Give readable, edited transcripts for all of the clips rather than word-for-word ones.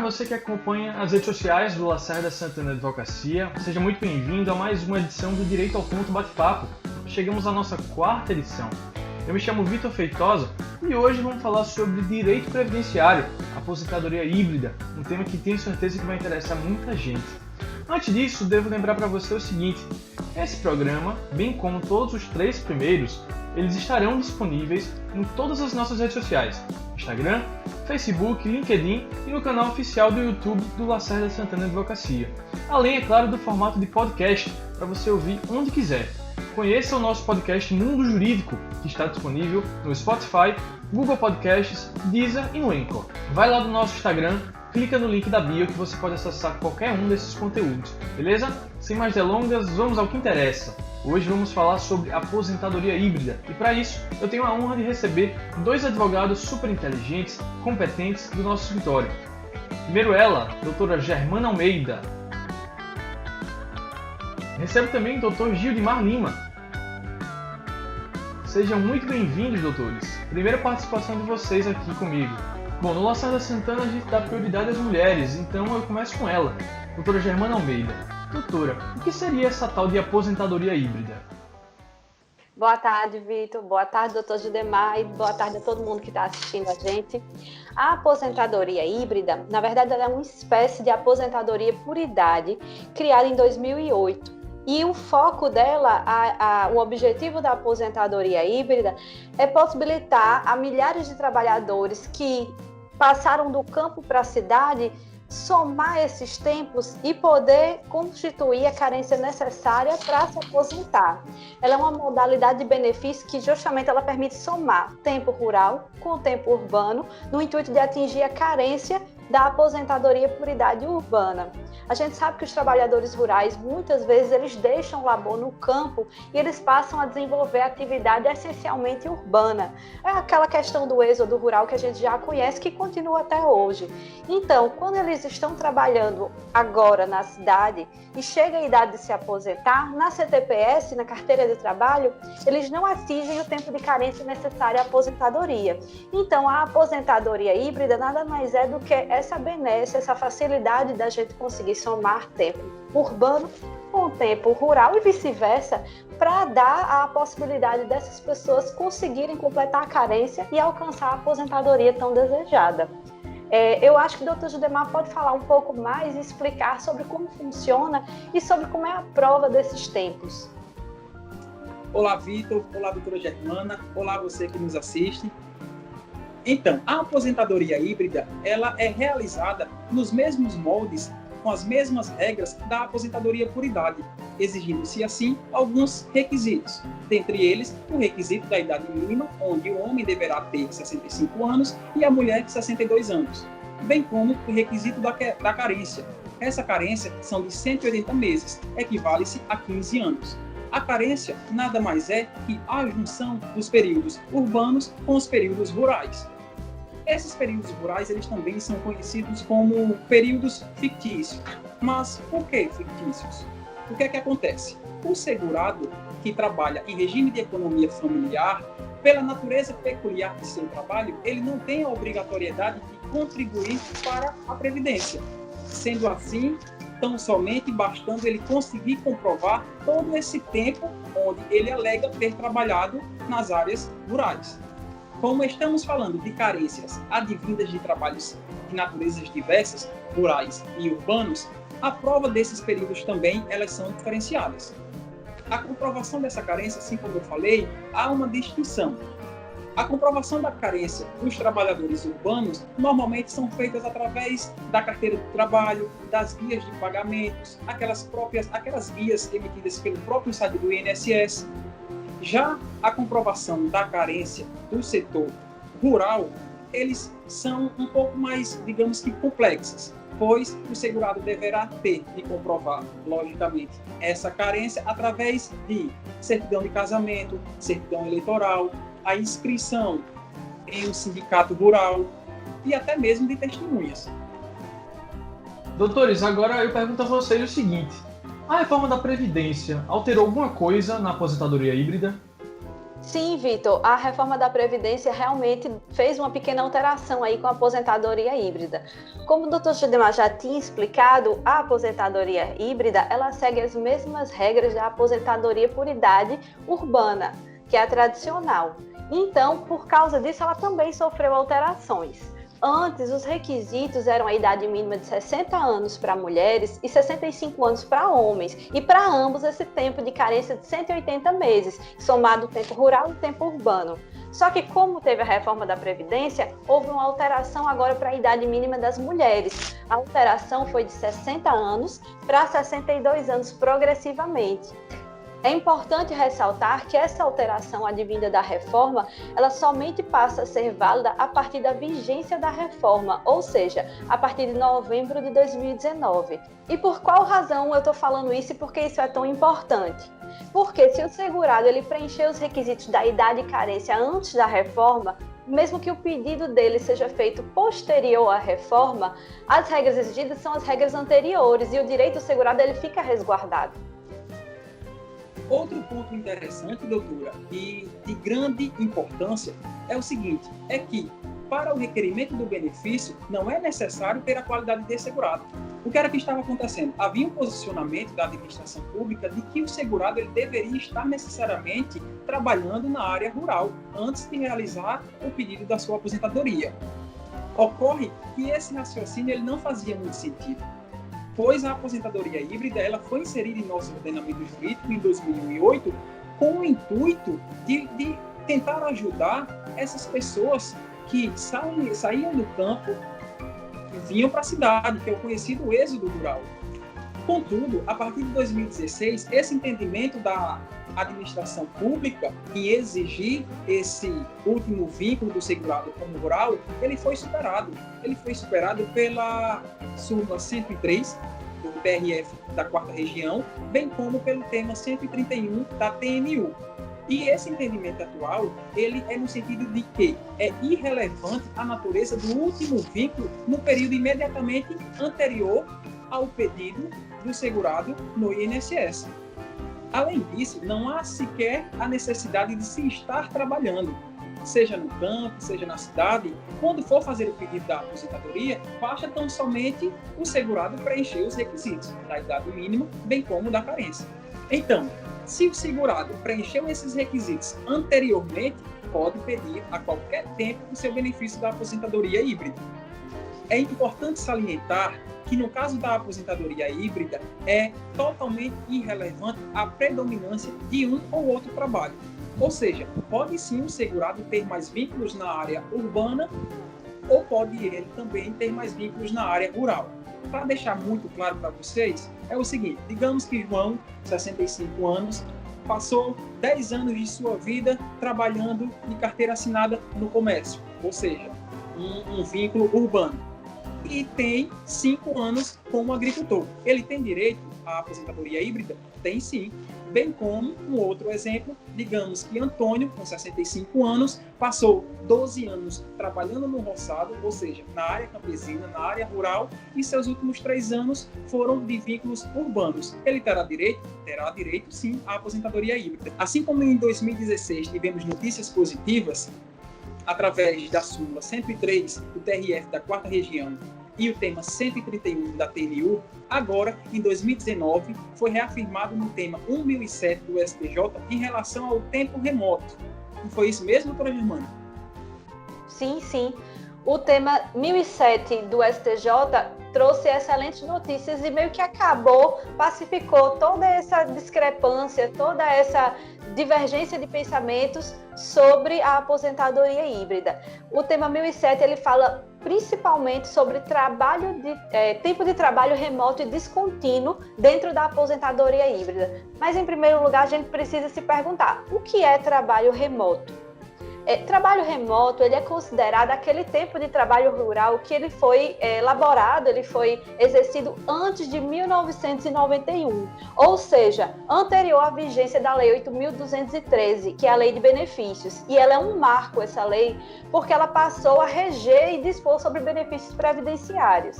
você que acompanha as redes sociais do Lacerda Santana Advocacia, seja muito bem-vindo a mais uma edição do Direito ao Ponto Bate-Papo. Chegamos à nossa 4ª edição. Eu me chamo Vitor Feitosa e hoje vamos falar sobre direito previdenciário, aposentadoria híbrida, um tema que tenho certeza que vai interessar muita gente. Antes disso, devo lembrar para você o seguinte: esse programa, bem como todos os 3 primeiros, eles estarão disponíveis em todas as nossas redes sociais: Instagram, Facebook, LinkedIn e no canal oficial do YouTube do Lacerda Santana Advocacia. Além, é claro, do formato de podcast, para você ouvir onde quiser. Conheça o nosso podcast Mundo Jurídico, que está disponível no Spotify, Google Podcasts, Deezer e no Anchor. Vai lá no nosso Instagram, clica no link da bio que você pode acessar qualquer um desses conteúdos, beleza? Sem mais delongas, vamos ao que interessa. Hoje vamos falar sobre aposentadoria híbrida e para isso eu tenho a honra de receber 2 advogados super inteligentes, competentes do nosso escritório. Primeiro ela, doutora Germana Almeida. Recebo também o Dr. Gildimar Lima. Sejam muito bem-vindos, doutores. Primeira participação de vocês aqui comigo. Bom, no Lacerda Santana a gente dá prioridade às mulheres, então eu começo com ela, doutora Germana Almeida. Doutora, o que seria essa tal de aposentadoria híbrida? Boa tarde, Vitor. Boa tarde, doutor Gildemar, e boa tarde a todo mundo que está assistindo a gente. A aposentadoria híbrida, na verdade, ela é uma espécie de aposentadoria por idade criada em 2008. E o foco dela, o objetivo da aposentadoria híbrida é possibilitar a milhares de trabalhadores que passaram do campo para a cidade somar esses tempos e poder constituir a carência necessária para se aposentar. Ela é uma modalidade de benefício que justamente ela permite somar tempo rural com o tempo urbano no intuito de atingir a carência da aposentadoria por idade urbana. A gente sabe que os trabalhadores rurais, muitas vezes, eles deixam o labor no campo e eles passam a desenvolver atividade essencialmente urbana. É aquela questão do êxodo rural que a gente já conhece, que continua até hoje. Então, quando eles estão trabalhando agora na cidade e chega a idade de se aposentar, na CTPS, na carteira de trabalho, eles não atingem o tempo de carência necessário à aposentadoria. Então, a aposentadoria híbrida nada mais é do que essa benesse, essa facilidade da gente conseguir somar tempo urbano com tempo rural e vice-versa, para dar a possibilidade dessas pessoas conseguirem completar a carência e alcançar a aposentadoria tão desejada. Eu acho que o Dr. Gildemar pode falar um pouco mais e explicar sobre como funciona e sobre como é a prova desses tempos. Olá, Vitor. Olá, doutora Germana. Olá, você que nos assiste. Então, a aposentadoria híbrida, ela é realizada nos mesmos moldes, com as mesmas regras da aposentadoria por idade, exigindo-se, assim, alguns requisitos. Dentre eles, o requisito da idade mínima, onde o homem deverá ter 65 anos e a mulher 62 anos, bem como o requisito da carência. Essa carência são de 180 meses, equivale-se a 15 anos. A carência nada mais é que a junção dos períodos urbanos com os períodos rurais. Esses períodos rurais, eles também são conhecidos como períodos fictícios. Mas por que fictícios? O que é que acontece? O segurado que trabalha em regime de economia familiar, pela natureza peculiar de seu trabalho, ele não tem a obrigatoriedade de contribuir para a Previdência. Sendo assim, tão somente bastando ele conseguir comprovar todo esse tempo onde ele alega ter trabalhado nas áreas rurais. Como estamos falando de carências advindas de trabalhos de naturezas diversas, rurais e urbanos, a prova desses períodos também elas são diferenciadas. A comprovação dessa carência, assim como eu falei, há uma distinção. A comprovação da carência dos trabalhadores urbanos normalmente são feitas através da carteira de trabalho, das guias de pagamentos, aquelas guias emitidas pelo próprio site do INSS. Já a comprovação da carência do setor rural, eles são um pouco mais, digamos que, complexas, pois o segurado deverá ter de comprovar, logicamente, essa carência através de certidão de casamento, certidão eleitoral, a inscrição em um sindicato rural e até mesmo de testemunhas. Doutores, agora eu pergunto a vocês o seguinte: a reforma da Previdência alterou alguma coisa na aposentadoria híbrida? Sim, Vitor, a reforma da Previdência realmente fez uma pequena alteração aí com a aposentadoria híbrida. Como o Dr. Judemar já tinha explicado, a aposentadoria híbrida, ela segue as mesmas regras da aposentadoria por idade urbana, que é a tradicional. Então, por causa disso, ela também sofreu alterações. Antes, os requisitos eram a idade mínima de 60 anos para mulheres e 65 anos para homens, e para ambos esse tempo de carência de 180 meses, somado o tempo rural e o tempo urbano. Só que, como teve a reforma da Previdência, houve uma alteração agora para a idade mínima das mulheres. A alteração foi de 60 anos para 62 anos progressivamente. É importante ressaltar que essa alteração advinda da reforma, ela somente passa a ser válida a partir da vigência da reforma, ou seja, a partir de novembro de 2019. E por qual razão eu estou falando isso e por que isso é tão importante? Porque se o segurado ele preencher os requisitos da idade e carência antes da reforma, mesmo que o pedido dele seja feito posterior à reforma, as regras exigidas são as regras anteriores e o direito do segurado ele fica resguardado. Outro ponto interessante, doutora, e de grande importância, é o seguinte, é que para o requerimento do benefício não é necessário ter a qualidade de segurado. O que era que estava acontecendo? Havia um posicionamento da administração pública de que o segurado ele deveria estar necessariamente trabalhando na área rural antes de realizar o pedido da sua aposentadoria. Ocorre que esse raciocínio ele não fazia muito sentido, pois a aposentadoria híbrida ela foi inserida em nosso ordenamento jurídico em 2008 com o intuito de tentar ajudar essas pessoas que saíam do campo e vinham para a cidade, que é o conhecido êxodo rural. Contudo, a partir de 2016, esse entendimento da administração pública em exigir esse último vínculo do segurado como rural, ele foi superado. Ele foi superado pela súmula 103 do TRF da 4ª Região, bem como pelo tema 131 da TNU. E esse entendimento atual, ele é no sentido de que é irrelevante a natureza do último vínculo no período imediatamente anterior ao pedido do segurado no INSS. Além disso, não há sequer a necessidade de se estar trabalhando, seja no campo, seja na cidade. Quando for fazer o pedido da aposentadoria, basta tão somente o segurado preencher os requisitos da idade mínima, bem como da carência. Então, se o segurado preencheu esses requisitos anteriormente, pode pedir a qualquer tempo o seu benefício da aposentadoria híbrida. É importante salientar que no caso da aposentadoria híbrida é totalmente irrelevante a predominância de um ou outro trabalho. Ou seja, pode sim o segurado ter mais vínculos na área urbana ou pode ele também ter mais vínculos na área rural. Para deixar muito claro para vocês, é o seguinte, digamos que João, 65 anos, passou 10 anos de sua vida trabalhando de carteira assinada no comércio, ou seja, um vínculo urbano. E tem 5 anos como agricultor. Ele tem direito à aposentadoria híbrida? Tem sim. Bem como um outro exemplo, digamos que Antônio, com 65 anos, passou 12 anos trabalhando no roçado, ou seja, na área campesina, na área rural, e seus últimos 3 anos foram de vínculos urbanos. Ele terá direito? Terá direito sim à aposentadoria híbrida. Assim como em 2016 tivemos notícias positivas, através da súmula 103 do TRF da 4ª Região e o tema 131 da TNU, agora, em 2019, foi reafirmado no tema 1007 do STJ em relação ao tempo remoto. Não foi isso mesmo, doutora Germana? Sim, sim. O tema 1007 do STJ trouxe excelentes notícias e meio que pacificou toda essa discrepância, toda essa divergência de pensamentos sobre a aposentadoria híbrida. O tema 1007 ele fala principalmente sobre tempo de trabalho remoto e descontínuo dentro da aposentadoria híbrida. Mas, em primeiro lugar, a gente precisa se perguntar, o que é trabalho remoto? Trabalho remoto ele é considerado aquele tempo de trabalho rural que ele foi elaborado, ele foi exercido antes de 1991, ou seja, anterior à vigência da Lei 8.213, que é a Lei de Benefícios. E ela é um marco, essa lei, porque ela passou a reger e dispor sobre benefícios previdenciários.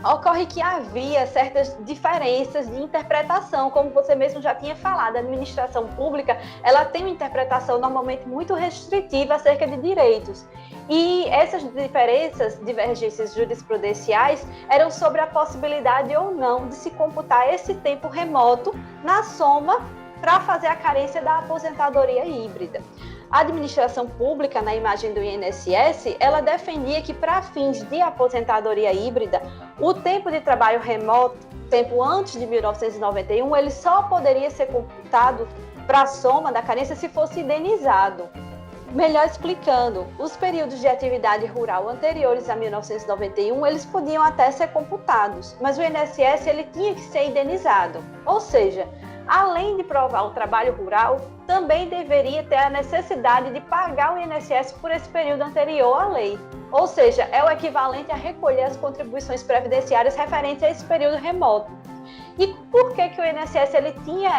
ocorre que havia certas diferenças de interpretação, como você mesmo já tinha falado. A administração pública, ela tem uma interpretação normalmente muito restritiva acerca de direitos. E essas diferenças, divergências jurisprudenciais, eram sobre a possibilidade ou não de se computar esse tempo remoto na soma para fazer a carência da aposentadoria híbrida. A administração pública, na imagem do INSS, ela defendia que, para fins de aposentadoria híbrida, o tempo de trabalho remoto, tempo antes de 1991, ele só poderia ser computado para a soma da carência se fosse indenizado. Melhor explicando, os períodos de atividade rural anteriores a 1991, eles podiam até ser computados, mas o INSS ele tinha que ser indenizado. Ou seja, além de provar o trabalho rural, também deveria ter a necessidade de pagar o INSS por esse período anterior à lei. Ou seja, é o equivalente a recolher as contribuições previdenciárias referentes a esse período remoto. E por que o INSS ele tinha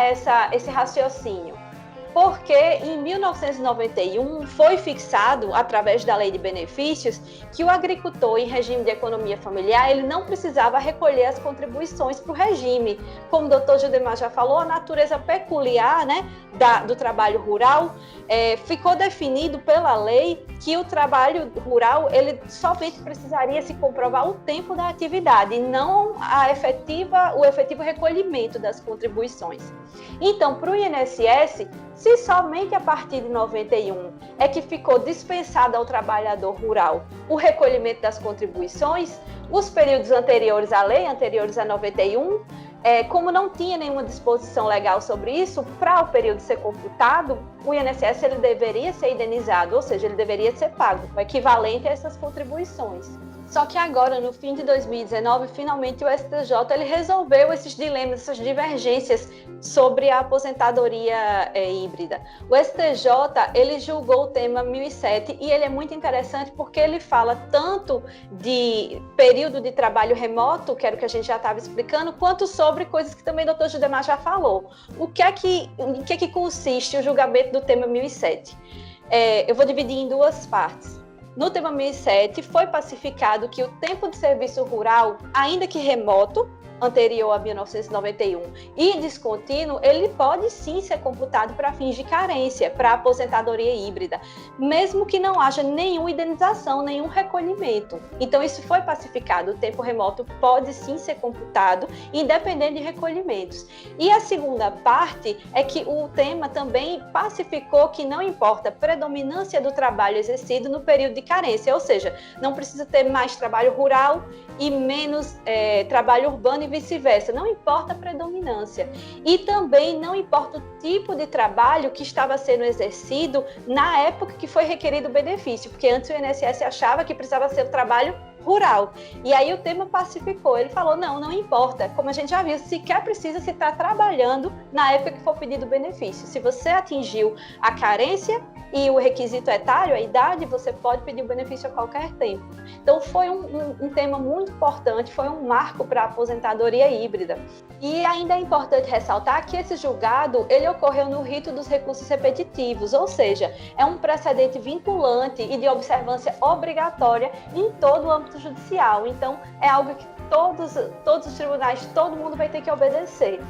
esse raciocínio? Porque em 1991 foi fixado, através da Lei de Benefícios, que o agricultor em regime de economia familiar ele não precisava recolher as contribuições para o regime. Como o doutor Judemar já falou, a natureza peculiar, né, do trabalho rural ficou definido pela lei que o trabalho rural ele somente precisaria se comprovar o tempo da atividade e não o efetivo recolhimento das contribuições. Então, para o INSS, se somente a partir de 91 é que ficou dispensado ao trabalhador rural o recolhimento das contribuições, os períodos anteriores à lei, anteriores a 91, como não tinha nenhuma disposição legal sobre isso, para o período ser computado, o INSS ele deveria ser indenizado, ou seja, ele deveria ser pago, o equivalente a essas contribuições. Só que agora, no fim de 2019, finalmente o STJ ele resolveu esses dilemas, essas divergências sobre a aposentadoria híbrida. O STJ ele julgou o tema 1007 e ele é muito interessante porque ele fala tanto de período de trabalho remoto, que era o que a gente já estava explicando, quanto sobre coisas que também o Dr. Judemar já falou. Em que é que consiste o julgamento do tema 1007? Eu vou dividir em duas partes. No tema 1007, foi pacificado que o tempo de serviço rural, ainda que remoto, anterior a 1991 e descontínuo, ele pode sim ser computado para fins de carência, para aposentadoria híbrida, mesmo que não haja nenhuma indenização, nenhum recolhimento. Então, isso foi pacificado, o tempo remoto pode sim ser computado, independente de recolhimentos. E a segunda parte é que o tema também pacificou que não importa a predominância do trabalho exercido no período de carência, ou seja, não precisa ter mais trabalho rural e menos trabalho urbano e vice-versa, não importa a predominância. E também não importa o tipo de trabalho que estava sendo exercido na época que foi requerido o benefício, porque antes o INSS achava que precisava ser o trabalho rural. E aí o tema pacificou, ele falou, não importa, como a gente já viu, sequer precisa se estar trabalhando na época que for pedido o benefício. Se você atingiu a carência e o requisito etário, a idade, você pode pedir o benefício a qualquer tempo. Então foi um tema muito importante, foi um marco para a aposentadoria híbrida. E ainda é importante ressaltar que esse julgado, ele ocorreu no rito dos recursos repetitivos, ou seja, é um precedente vinculante e de observância obrigatória em todo o âmbito judicial. Então, é algo que todos os tribunais, todo mundo vai ter que obedecer.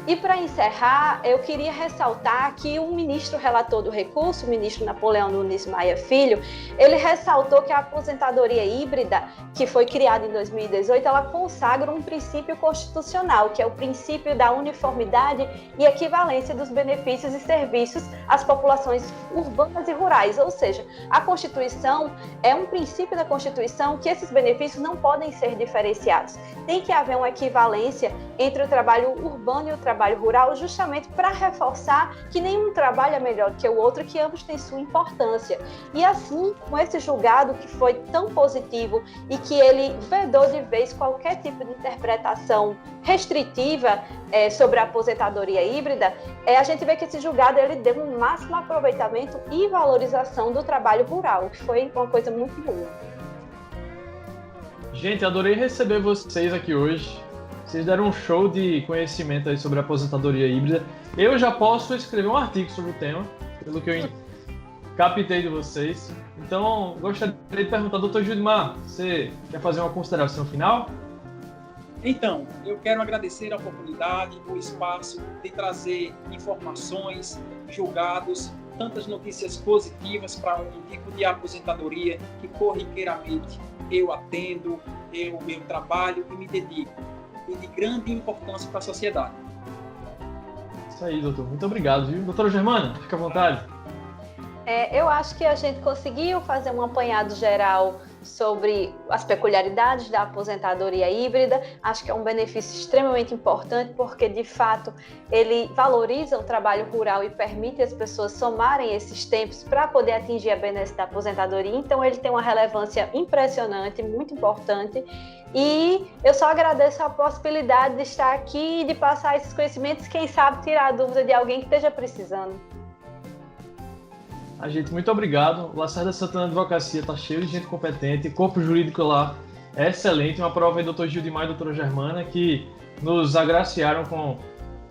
E para encerrar, eu queria ressaltar que o ministro relator do recurso, o ministro Napoleão Nunes Maia Filho, ele ressaltou que a aposentadoria híbrida, que foi criada em 2018, ela consagra um princípio constitucional, que é o princípio da uniformidade e equivalência dos benefícios e serviços às populações urbanas e rurais. Ou seja, a Constituição é um princípio da Constituição que esses benefícios não podem ser diferenciados. Tem que haver uma equivalência entre o trabalho urbano e o trabalho rural, justamente para reforçar que nenhum trabalho é melhor que o outro, que ambos têm sua importância. E assim, com esse julgado que foi tão positivo e que ele vedou de vez qualquer tipo de interpretação restritiva sobre a aposentadoria híbrida, a gente vê que esse julgado ele deu um máximo aproveitamento e valorização do trabalho rural, que foi uma coisa muito boa. Gente, adorei receber vocês aqui hoje. Vocês deram um show de conhecimento aí sobre a aposentadoria híbrida. Eu já posso escrever um artigo sobre o tema, pelo que eu captei de vocês. Então, gostaria de perguntar, doutor Judemar, você quer fazer uma consideração final? Então, eu quero agradecer a oportunidade, o espaço de trazer informações, julgados, tantas notícias positivas para um tipo de aposentadoria que corriqueiramente eu atendo, eu trabalho e me dedico, e de grande importância para a sociedade. Isso aí, doutor. Muito obrigado, viu? Doutora Germana, fica à vontade. Eu acho que a gente conseguiu fazer um apanhado geral sobre as peculiaridades da aposentadoria híbrida. Acho que é um benefício extremamente importante, porque, de fato, ele valoriza o trabalho rural e permite as pessoas somarem esses tempos para poder atingir a benesse da aposentadoria. Então, ele tem uma relevância impressionante, muito importante. E eu só agradeço a possibilidade de estar aqui e de passar esses conhecimentos, quem sabe tirar a dúvida de alguém que esteja precisando. Gente, muito obrigado. O Lacerda Santana Advocacia está cheio de gente competente, corpo jurídico lá é excelente. Uma prova aí, doutor Gildemar e doutora Germana, que nos agraciaram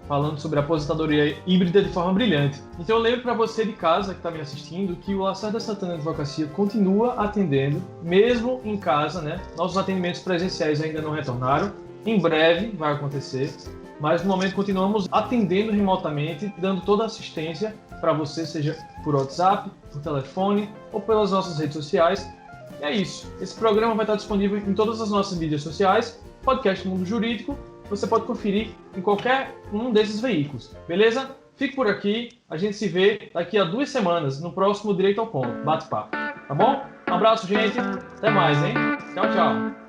falando sobre a aposentadoria híbrida de forma brilhante. Então eu lembro para você de casa que está me assistindo que o Lacerda Santana Advocacia continua atendendo, mesmo em casa, né? Nossos atendimentos presenciais ainda não retornaram. Em breve vai acontecer, mas no momento continuamos atendendo remotamente, dando toda a assistência para você, seja por WhatsApp, por telefone ou pelas nossas redes sociais. E é isso. Esse programa vai estar disponível em todas as nossas mídias sociais, podcast Mundo Jurídico. Você pode conferir em qualquer um desses veículos, beleza? Fique por aqui. A gente se vê daqui a 2 semanas no próximo Direito ao Ponto, bate-papo. Tá bom? Um abraço, gente. Até mais, hein? Tchau, tchau.